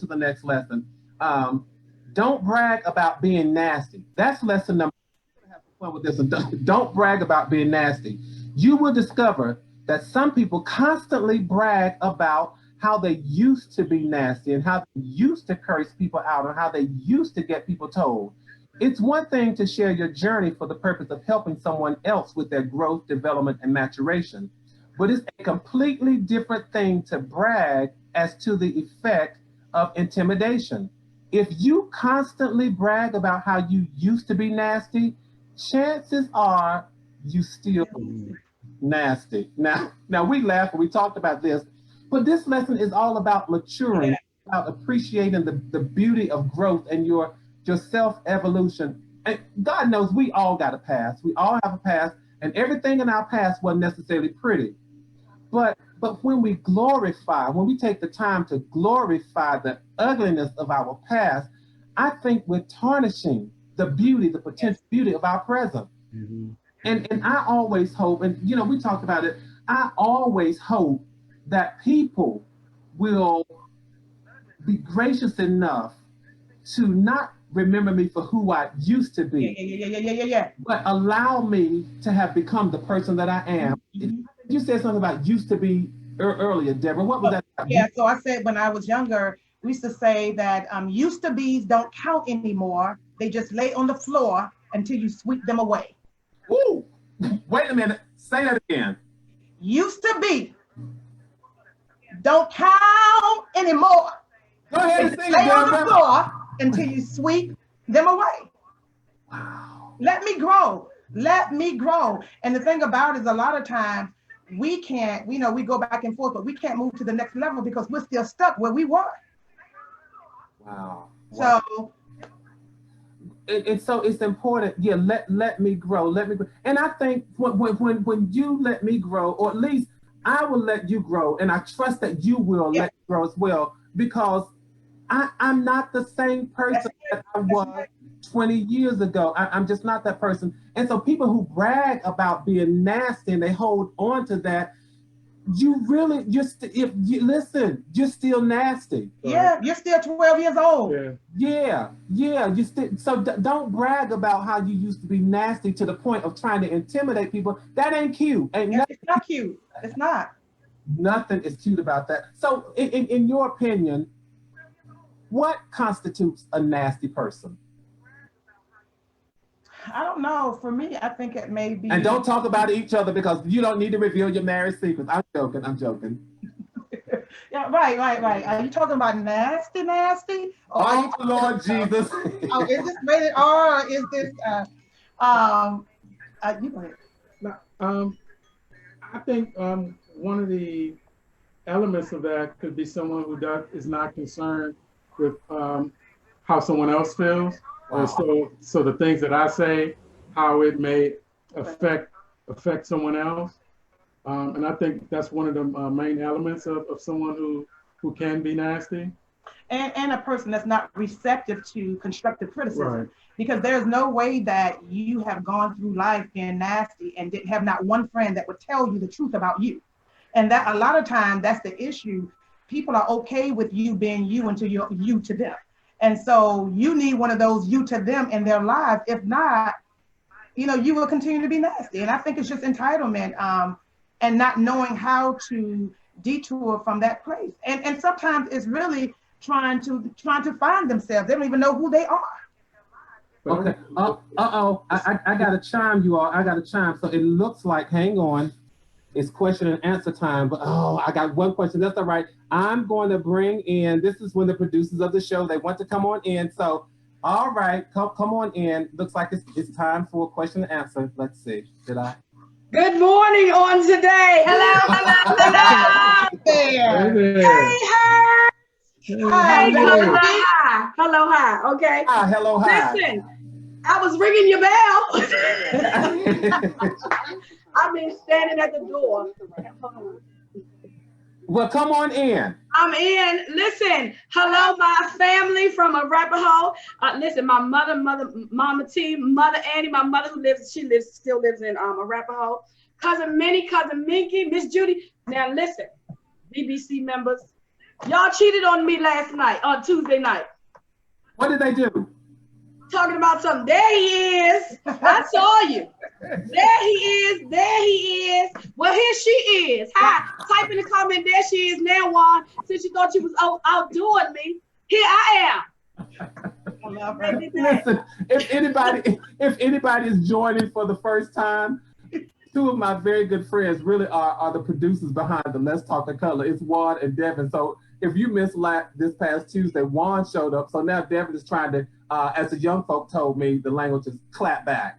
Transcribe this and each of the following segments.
to the next lesson. Don't brag about being nasty. That's lesson number. Have fun with this. And don't brag about being nasty. You will discover that some people constantly brag about how they used to be nasty and how they used to curse people out or how they used to get people told. It's one thing to share your journey for the purpose of helping someone else with their growth, development, and maturation. But it's a completely different thing to brag as to the effect of intimidation. If you constantly brag about how you used to be nasty, chances are you still nasty. Now we laugh and we talked about this, but this lesson is all about maturing, about appreciating the beauty of growth and your self evolution. And God knows we all got a past. We all have a past, and everything in our past wasn't necessarily pretty. But when we glorify, when we take the time to glorify the ugliness of our past, I think we're tarnishing the beauty, the potential beauty of our present. Mm-hmm. And I always hope, and we talked about it, I always hope that people will be gracious enough to not remember me for who I used to be. Yeah. But allow me to have become the person that I am. Mm-hmm. You said something about used to be earlier, Debra. What was that about? Yeah, so I said when I was younger, we used to say that used to be's don't count anymore. They just lay on the floor until you sweep them away. Ooh, wait a minute. Say that again. Used to be don't count anymore. Go ahead and sing it, lay on Debra. the floor until you sweep them away. Wow. Let me grow. Let me grow. And the thing about it is a lot of times we can't, we go back and forth, but we can't move to the next level because we're still stuck where we were. Wow. So and so it's important. Yeah, let me grow. Let me grow. And I think when you let me grow, or at least I will let you grow, and I trust that you will let me grow as well, because I'm not the same person that I was 20 years ago. I'm just not that person. And so people who brag about being nasty and they hold on to that, you really just, if you listen, you're still nasty. Yeah, you're still 12 years old. Yeah. You still, so don't brag about how you used to be nasty to the point of trying to intimidate people. That ain't cute. It's not cute. It's not. Nothing is cute about that. So in your opinion, what constitutes a nasty person? I don't know. For me, I think it may be. And don't talk about each other because you don't need to reveal your marriage secrets. I'm joking. Yeah, right. Are you talking about nasty? Oh, Lord Jesus. Oh, is this rated R? Or is this? You go ahead. I think one of the elements of that could be someone who is not concerned with how someone else feels. Wow. So the things that I say, how it may affect someone else. And I think that's one of the main elements of someone who can be nasty. And a person that's not receptive to constructive criticism. Right. Because there's no way that you have gone through life being nasty and didn't have not one friend that would tell you the truth about you. And that a lot of times that's the issue. People are okay with you being you until you're you to them. And so you need one of those you to them in their lives. If not, you will continue to be nasty. And I think it's just entitlement and not knowing how to detour from that place. And sometimes it's really trying to find themselves. They don't even know who they are. Okay. I got to chime, you all. I got to chime. So it looks like, hang on, it's question and answer time. But I got one question. That's all right. I'm going to bring in, this is when the producers of the show, they want to come on in. So, all right, come on in. Looks like it's time for a question and answer. Let's see. Did I? Good morning on today. Hello. There. Hey, hello, hi. Okay. Hello, hi. Listen, I was ringing your bell. I've been standing at the door. Well, come on in. I'm in. Listen, hello, my family from Arapahoe. Listen, my Mama T, Mother Annie, my mother still lives in Arapahoe. Cousin Minnie, Cousin Minky, Miss Judy. Now listen, BBC members, Y'all cheated on me last night, on Tuesday night. What did they do? Talking about something. There he is. I saw you. There he is. There he is. Well, here she is. Hi. Type in the comment. There she is now, Juan. Since you thought you was outdoing me, here I am. I love her. Listen, if anybody is joining for the first time, two of my very good friends really are the producers behind the Let's Talk the Color. It's Juan and Devin. So if you missed this past Tuesday, Juan showed up. So now Devin is trying to, as the young folk told me, the language is clap back.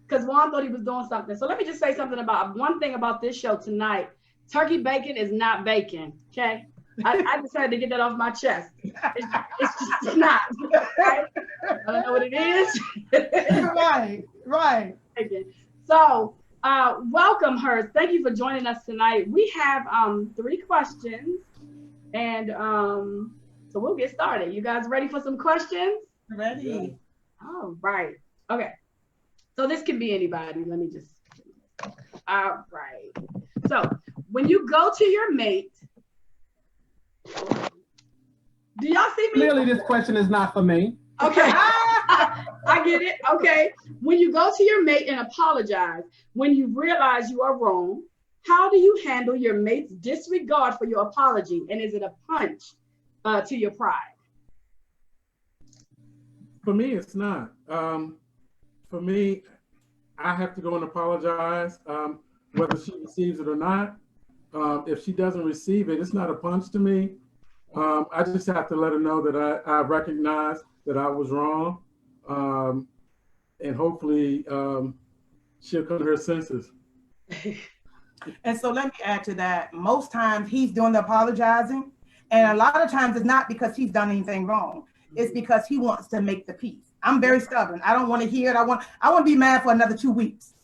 Because Juan thought he was doing something. So let me just say something about one thing about this show tonight. Turkey bacon is not bacon, okay? I just had to get that off my chest. It's just not. Right? I don't know what it is. Right. So welcome her. Thank you for joining us tonight. We have 3 questions, and so we'll get started. You guys ready for some questions? Ready. All right. Okay. So this can be anybody. Let me just. All right. So when you go to your mate, do y'all see me? Clearly, this question is not for me. Okay. I get it. Okay. When you go to your mate and apologize, when you realize you are wrong, how do you handle your mate's disregard for your apology? And is it a punch to your pride? For me, it's not. For me, I have to go and apologize, whether she receives it or not. If she doesn't receive it, it's not a punch to me. I just have to let her know that I recognize that I was wrong. And hopefully she'll come to her senses. And so let me add to that. Most times he's doing the apologizing. And a lot of times it's not because he's done anything wrong. It's because he wants to make the peace. I'm very stubborn. I don't want to hear it. I want to be mad for another 2 weeks.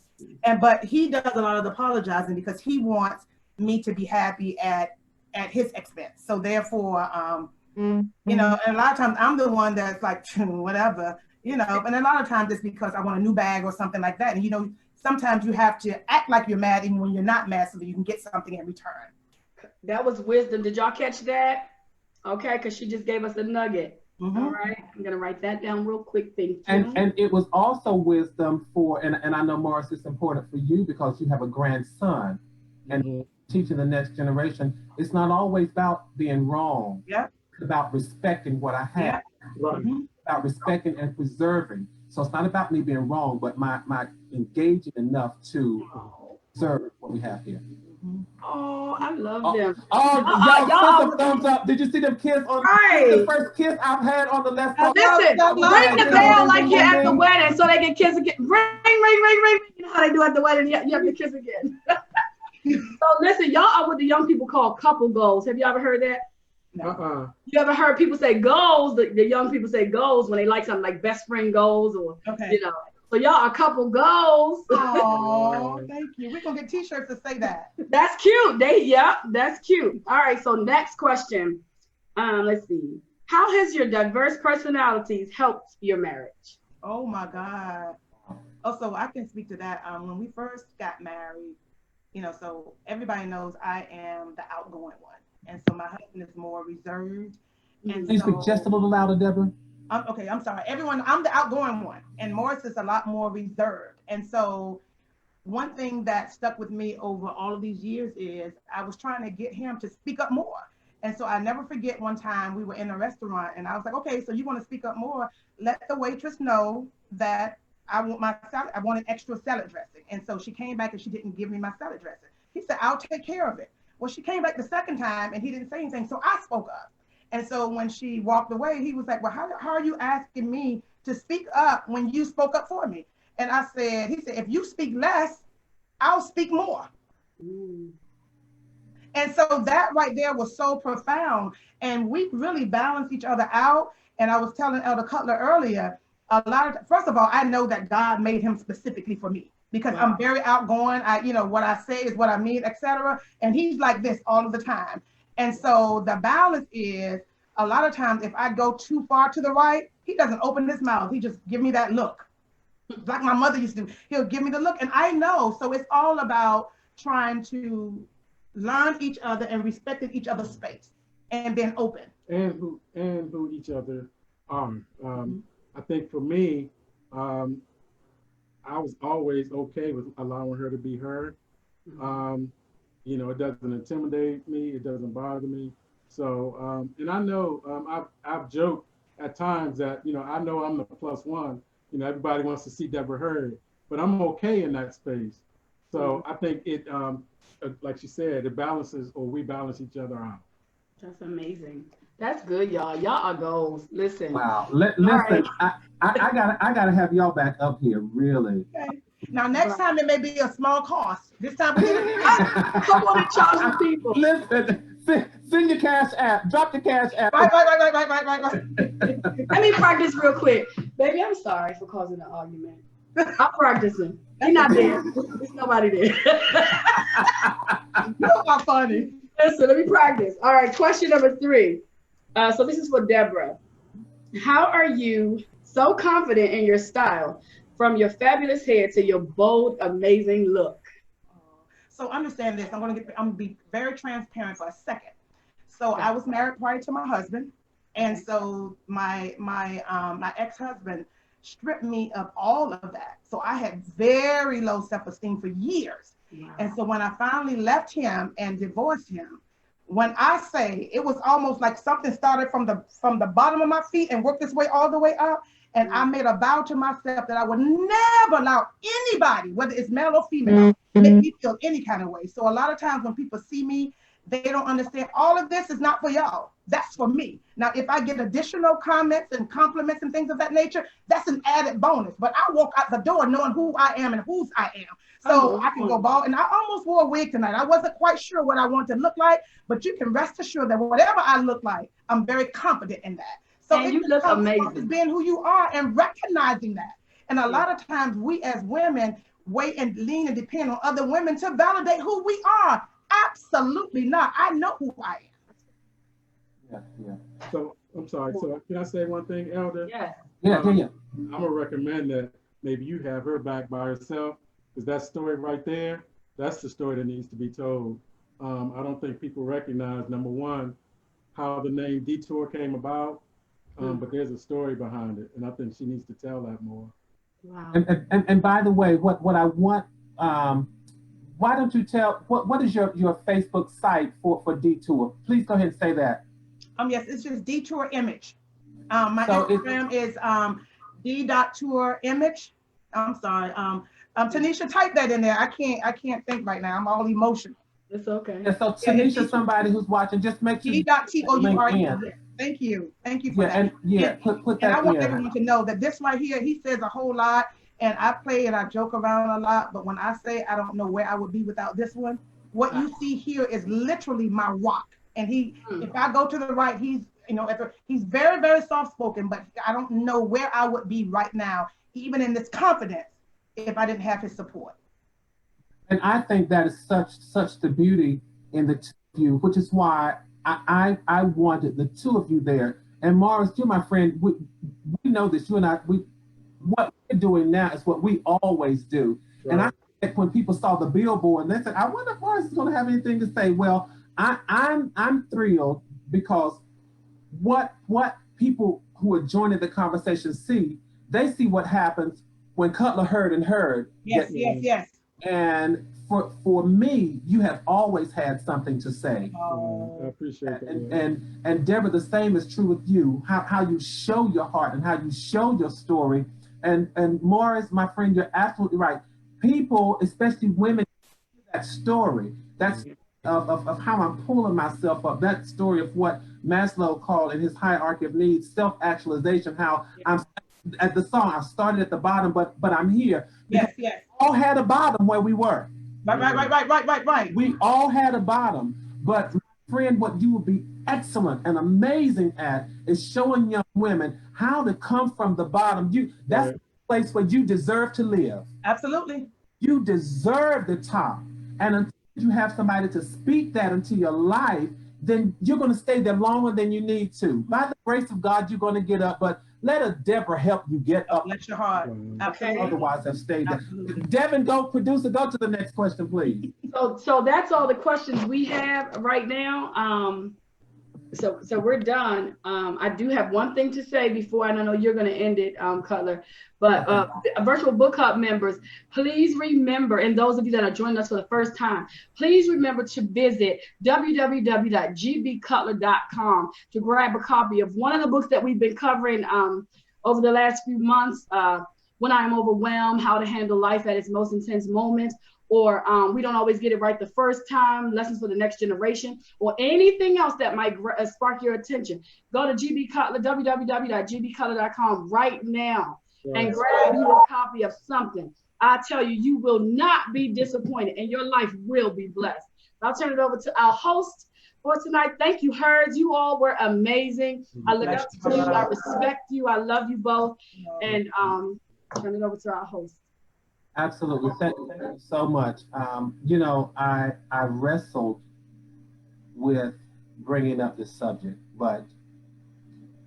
But he does a lot of the apologizing because he wants me to be happy at his expense. So therefore, you know, and a lot of times I'm the one that's like, whatever, you know, and a lot of times it's because I want a new bag or something like that. And, you know, sometimes you have to act like you're mad even when you're not mad so that you can get something in return. That was wisdom. Did y'all catch that? Okay, because she just gave us a nugget. All right, I'm gonna write that down real quick. Thank you. And it was also wisdom for, and I know, Morris, it's important for you because you have a grandson and teaching the next generation. It's not always about being wrong. Yeah. It's about respecting what I have. Right. About respecting and preserving. So it's not about me being wrong, but my engaging enough to observe what we have here. Oh, I love them. Y'all send some thumbs up. Did you see them kids on the first kiss I've had on the left side? Listen, ring the bell like you're at the wedding so they can kiss again. Ring, ring, ring, ring. You know how they do at the wedding? You have to kiss again. So listen, y'all are what the young people call couple goals. Have you ever heard that? You ever heard people say goals? The young people say goals when they like something like best friend goals or, you know. So y'all are couple goals. Oh, thank you. We're going to get t-shirts to say that. That's cute. That's cute. All right, so next question. Let's see. How has your diverse personalities helped your marriage? Oh my God. Also, I can speak to that. When we first got married, you know, so everybody knows I am the outgoing one. And so my husband is more reserved. And Can you speak just a little louder, Debra? Okay, I'm sorry. Everyone, I'm the outgoing one, and Morris is a lot more reserved. And so one thing that stuck with me over all of these years is I was trying to get him to speak up more. And so I never forget one time we were in a restaurant and I was like, okay, so you want to speak up more? Let the waitress know that I want my salad. I want an extra salad dressing. And so she came back and she didn't give me my salad dressing. He said, I'll take care of it. Well, she came back the second time and he didn't say anything. So I spoke up. And so when she walked away, he was like, well, how are you asking me to speak up when you spoke up for me? And I said, he said, if you speak less, I'll speak more. And so that right there was so profound. And we really balanced each other out. And I was telling Elder Cutler earlier, first of all, I know that God made him specifically for me because I'm very outgoing. You know, what I say is what I mean, etc. And he's like this all of the time. And so the balance is a lot of times if I go too far to the right, he doesn't open his mouth. He just give me that look. Like my mother used to do. He'll give me the look and I know. So it's all about trying to learn each other and respecting each other's space. and being open. And who each other are. I think for me, I was always okay with allowing her to be her. You know, it doesn't intimidate me. It doesn't bother me. So, and I know I've joked at times that, you know I'm the plus one. You know, everybody wants to see Debra Heard, but I'm okay in that space. So I think it, like she said, it balances, or we balance each other out. That's amazing. That's good, y'all. Y'all are goals. Listen. Wow. Listen, right. I gotta have y'all back up here, really. Okay. Now, next time it may be a small cost. This time we're going Come on and charge the people. Listen, send your cash app. Drop the cash app. Right. Let me practice real quick. Baby, I'm sorry for causing an argument. I'm practicing. You're not there. There's nobody there. You are funny. Listen, let me practice. All right, question number 3. So this is for Debra. How are you so confident in your style, from your fabulous hair to your bold, amazing look? So understand this. I'm gonna be very transparent for a second. So I was married prior to my husband, and so my ex-husband stripped me of all of that. So I had very low self-esteem for years. Wow. And so when I finally left him and divorced him, when I say it was almost like something started from the bottom of my feet and worked its way all the way up. And I made a vow to myself that I would never allow anybody, whether it's male or female, make me feel any kind of way. So a lot of times when people see me, they don't understand all of this is not for y'all. That's for me. Now, if I get additional comments and compliments and things of that nature, that's an added bonus. But I walk out the door knowing who I am and whose I am. So I can go bald. And I almost wore a wig tonight. I wasn't quite sure what I wanted to look like, but you can rest assured that whatever I look like, I'm very confident in that. So and you look amazing. Being who you are and recognizing that. And a lot of times we as women wait and lean and depend on other women to validate who we are. Absolutely not. I know who I am. Yeah. So I'm sorry. So can I say one thing, Elder? Yeah. Yeah. I'm gonna recommend that maybe you have her back by herself, because that story right there, that's the story that needs to be told. I don't think people recognize, number one, how the name Detour came about, but there's a story behind it, and I think she needs to tell that more. Wow. And by the way, what I want, why don't you tell, what is your Facebook site for Detour? Please go ahead and say that. Yes, it's just Detour Image. My Instagram is d.tour image. I'm sorry. Tanisha, type that in there. I can't think right now. I'm all emotional. It's okay. Yeah, so Tanisha, somebody who's watching, just make sure d.tour. Thank you for that. And put that in. And I want everyone to know that this right here, he says a whole lot, and I play and I joke around a lot, but when I say I don't know where I would be without this one, what you see here is literally my rock. And if I go to the right, he's very, very soft-spoken, but I don't know where I would be right now, even in this confidence, if I didn't have his support. And I think that is such the beauty in the two of you, which is why I wanted the two of you there. And Morris, you're my friend. We know this. You and I, what we're doing now is what we always do. Right. And I think when people saw the billboard, and they said, I wonder if Morris is going to have anything to say. Well, I'm thrilled, because what people who are joining the conversation see, they see what happens when Cutler heard and heard. Yes. And for me, you have always had something to say. I appreciate that. And Debra, the same is true with you. How you show your heart and how you show your story. And Morris, my friend, you're absolutely right. People, especially women, that story. That's of how I'm pulling myself up. That story of what Maslow called in his hierarchy of needs, self-actualization. How I'm at the song. I started at the bottom, but I'm here. Yes. We all had a bottom where we were. Right. We all had a bottom, but friend, what you would be excellent and amazing at is showing young women how to come from the bottom. That's the place where you deserve to live. Absolutely. You deserve the top. And until you have somebody to speak that into your life, then you're going to stay there longer than you need to. By the grace of God, you're going to get up, but let a Debra help you get up. Bless your heart. Okay. Otherwise, I've stayed there. Devin, producer, go to the next question, please. So that's all the questions we have right now. So we're done. I do have one thing to say before, and I know you're going to end it, Cutler. But virtual book club members, please remember, and those of you that are joining us for the first time, please remember to visit www.gbcutler.com to grab a copy of one of the books that we've been covering over the last few months. When I Am Overwhelmed, How to Handle Life at Its Most Intense Moments, or We Don't Always Get It Right the First Time, Lessons for the Next Generation, or anything else that might spark your attention. Go to GB Cutler, www.gbcutler.com right now and grab you a copy of something. I tell you, you will not be disappointed and your life will be blessed. I'll turn it over to our host for tonight. Thank you, Herds. You all were amazing. I look up to you. I respect you. I love you both. And turn it over to our host. Absolutely. Thank you so much. You know, I wrestled with bringing up this subject, but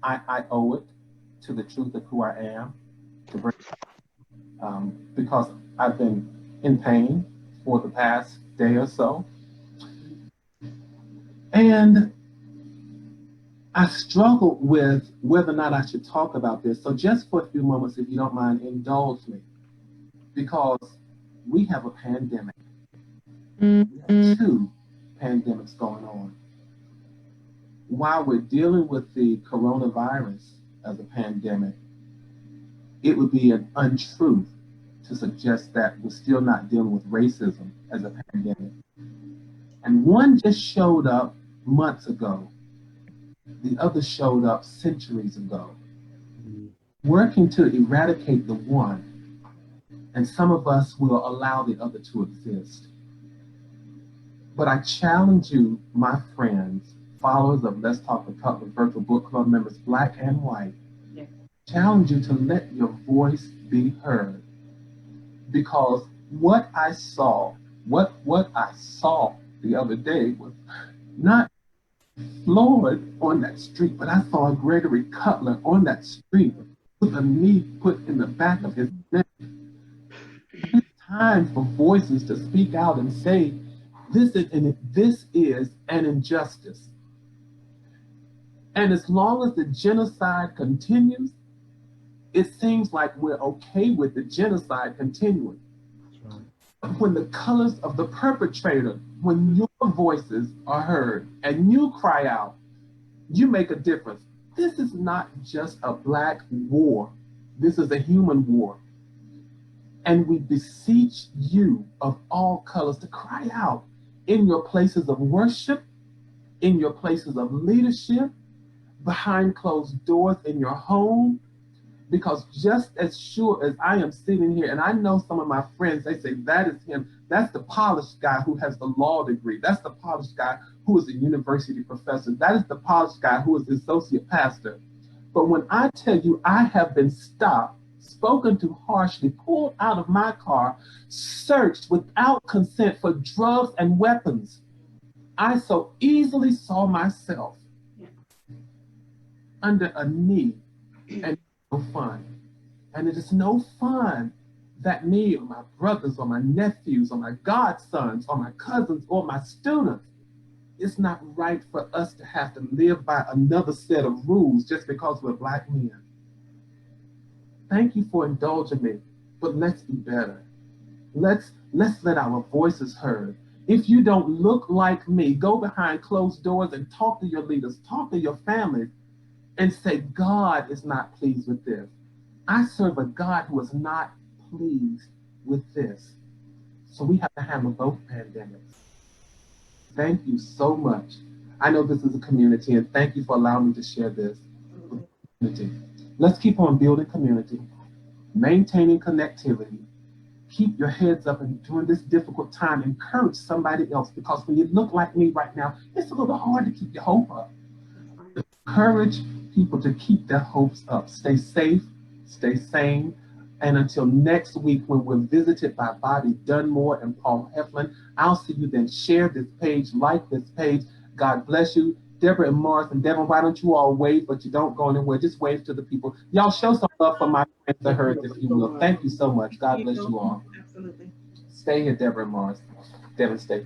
I owe it to the truth of who I am to bring because I've been in pain for the past day or so. And I struggled with whether or not I should talk about this. So just for a few moments, if you don't mind, indulge me. Because we have a pandemic. We have two pandemics going on. While we're dealing with the coronavirus as a pandemic, it would be an untruth to suggest that we're still not dealing with racism as a pandemic. And one just showed up months ago. The other showed up centuries ago. Working to eradicate the one, and some of us will allow the other to exist. But I challenge you, my friends, followers of Let's Talk the Cutler Virtual Book Club members, Black and white, challenge you to let your voice be heard. Because what I saw the other day was not Floyd on that street, but I saw Gregory Cutler on that street with a knee put in the back of his neck. It's time for voices to speak out and say, this is an injustice. And as long as the genocide continues, it seems like we're okay with the genocide continuing. But when the colors of the perpetrator, when your voices are heard and you cry out, you make a difference. This is not just a Black war. This is a human war. And we beseech you of all colors to cry out in your places of worship, in your places of leadership, behind closed doors in your home, because just as sure as I am sitting here, and I know some of my friends, they say, that is him. That's the polished guy who has the law degree. That's the polished guy who is a university professor. That is the polished guy who is the associate pastor. But when I tell you I have been stopped, spoken to harshly, pulled out of my car, searched without consent for drugs and weapons, I so easily saw myself under a knee, and no fun. And it is no fun that me or my brothers or my nephews or my godsons or my cousins or my students, it's not right for us to have to live by another set of rules just because we're Black men. Thank you for indulging me, but let's be better. Let's let our voices heard. If you don't look like me, go behind closed doors and talk to your leaders, talk to your families, and say, God is not pleased with this. I serve a God who is not pleased with this. So we have to handle both pandemics. Thank you so much. I know this is a community, and thank you for allowing me to share this with the community. Let's keep on building community, maintaining connectivity. Keep your heads up, and during this difficult time, encourage somebody else, because when you look like me right now, it's a little hard to keep your hope up. Encourage people to keep their hopes up. Stay safe, stay sane, and until next week when we're visited by Bobby Dunmore and Paul Heflin, I'll see you then. Share this page, like this page. God bless you. Debra and Morris and Devin, why don't you all wave, but you don't go anywhere. Just wave to the people. Y'all show some love for my friends that heard, if you will. Thank you so much. God bless you all. Absolutely. Stay here, Debra and Morris. Devin, stay.